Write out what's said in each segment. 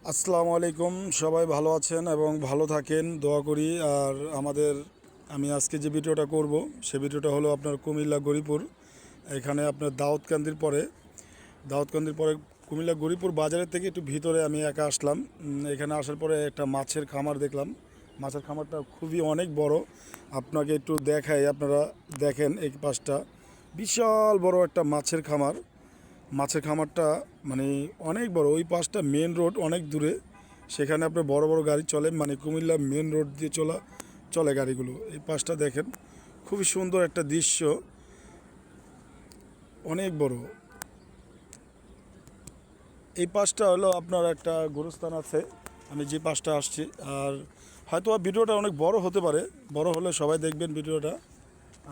আসসালামু আলাইকুম। সবাই ভালো আছেন এবং ভালো থাকেন দোয়া করি। আর আমি আজকে যে ভিডিওটা করব সে ভিডিওটা হলো আপনার কুমিল্লা গরিপুর। এখানে আপনার দাউদকান্দির পরে কুমিল্লা গরিপুর বাজারের থেকে একটু ভিতরে আমি একা আসলাম। এখানে আসার পরে একটা মাছের খামার দেখলাম। মাছের খামারটা খুবই অনেক বড়। আপনাকে একটু দেখাই, আপনারা দেখেন এই পাশটা বিশাল বড় একটা মাছের খামারটা মানে অনেক বড়। ওই পাশটা মেন রোড অনেক দূরে, সেখানে আপনার বড় বড় গাড়ি চলে, মানে কুমিল্লা মেন রোড দিয়ে চলে গাড়িগুলো। এই পাশটা দেখেন, খুবই সুন্দর একটা দৃশ্য, অনেক বড়। এই পাশটা হলো আপনার একটা গোরস্থান আছে, আমি যে পাশটা আসছি। আর হয়তো ভিডিওটা অনেক বড় হতে পারে, বড় হলে সবাই দেখবেন ভিডিওটা।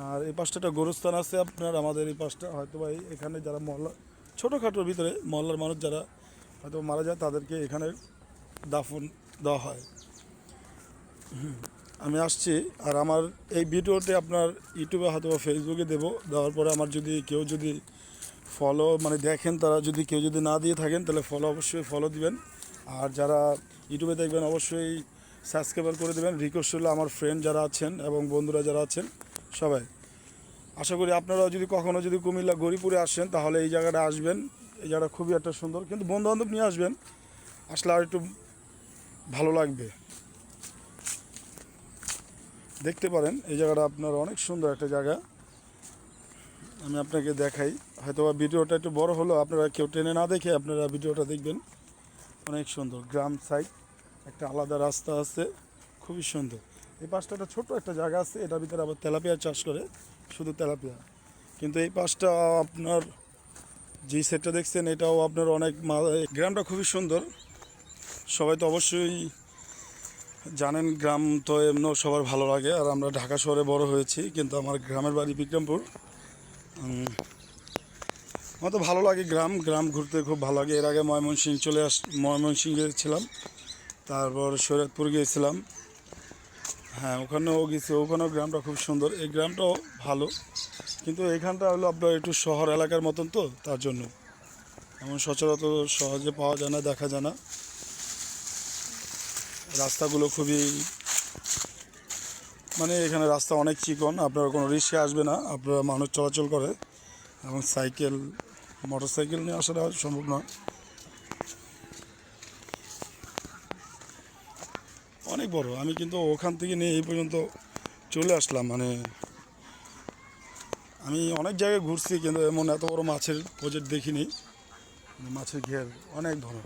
আর এই পাশটা একটা গোরস্থান আছে আপনার, আমাদের এই পাশটা হয়তো এখানে যারা মহল্লা ছোটোখাটোর ভিতরে মহল্লার মানুষ যারা হয়তো মারা যায় তাদেরকে এখানে দাফন দেওয়া হয়। আমি আসছি। আর আমার এই ভিডিওতে আপনার ইউটিউবে হয়তো ফেসবুকে দেওয়ার পরে আমার কেউ যদি ফলো মানে দেখেন, তারা কেউ যদি না দিয়ে থাকেন তাহলে অবশ্যই ফলো দিবেন। আর যারা ইউটিউবে দেখবেন অবশ্যই সাবস্ক্রাইব করে দেবেন। রিকোয়েস্ট হলো আমার ফ্রেন্ড যারা আছেন এবং বন্ধুরা যারা আছেন সবাই, আশা করি আপনারাও যদি কুমিল্লা গরিপুরে আসেন তাহলে এই জায়গাটা আসবেন। এই জায়গাটা খুবই একটা সুন্দর, কিন্তু বন্ধুবান্ধব নিয়ে আসবেন, আসলে আর একটু ভালো লাগবে। দেখতে পারেন এই জায়গাটা আপনার অনেক সুন্দর একটা জায়গা। আমি আপনাকে দেখাই, হয়তো ভিডিওটা একটু বড় হলো, আপনারা কেউ টেনে না দেখে আপনারা ভিডিওটা দেখবেন। অনেক সুন্দর গ্রাম সাইড, একটা আলাদা রাস্তা আছে, খুবই সুন্দর। এই পাশটা একটা ছোট্ট একটা জায়গা আছে, এটার ভিতরে আবার তেলাপিয়া চাষ করে, শুধু তেলাপিয়া। কিন্তু এই পাশটা আপনার যেই সেটটা দেখছেন এটাও আপনার গ্রামটা খুবই সুন্দর। সবাই তো অবশ্যই জানেন, গ্রাম তো এমনও সবার ভালো লাগে। আর আমরা ঢাকা শহরে বড় হয়েছি, কিন্তু আমার গ্রামের বাড়ি বিক্রমপুর। আমার তো ভালো লাগে গ্রাম গ্রাম ঘুরতে খুব ভালো লাগে। এর আগে ময়মনসিংহে ছিলাম, তারপর শরীয়তপুর গিয়েছিলাম। হ্যাঁ, ওখানেও গেছি, ওখানেও গ্রামটা খুব সুন্দর। এই গ্রামটাও ভালো, কিন্তু এইখানটা হলো আপনার একটু শহর এলাকার মতন, তো তার জন্য এমন সচরাচর সহজে পাওয়া যায় না, দেখা যায় না। রাস্তাগুলো খুবই মানে এখানে রাস্তা অনেক চিকন, আপনারা কোনো রিস্কে আসবে না, আপনারা মানুষ চলাচল করে এবং মোটর সাইকেল নিয়ে আসাটা সম্ভব না। অনেক বড়, আমি কিন্তু ওখান থেকে নিয়ে এই পর্যন্ত চলে আসলাম। মানে আমি অনেক জায়গায় ঘুরছি, কিন্তু এমন এত বড় মাছের প্রজেক্ট দেখিনি। মাছের ঘের অনেক বড়।